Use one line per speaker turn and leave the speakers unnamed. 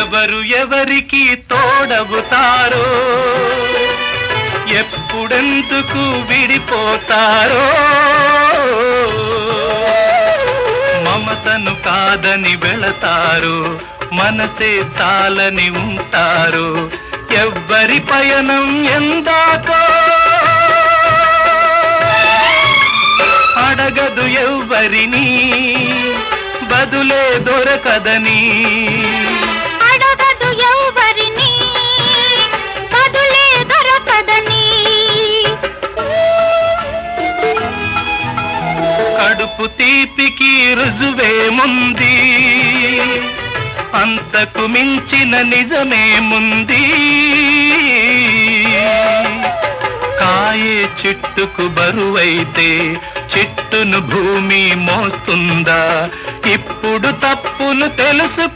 ఎవరు ఎవరికి తోడవుతారో, ఎప్పుడెందుకు విడిపోతారో, మమతను కాదని వెళతారు, మనసే చాలని ఉంటారు. ఎవ్వరి పయనం ఎందాకో అడగదు ఎవ్వరిని, బదులే దొరకదని.
అడగదు ఎవ్వరిని, బదులే దొరకదని.
కడుపు తీపికి రుజువేముంది, అంతకు మించిన నిజమేముంది. కాయే చెట్టుకు బరువైతే చెట్టును భూమి మోస్తుందా? ఇప్పుడు తప్పును తెలుసుకో.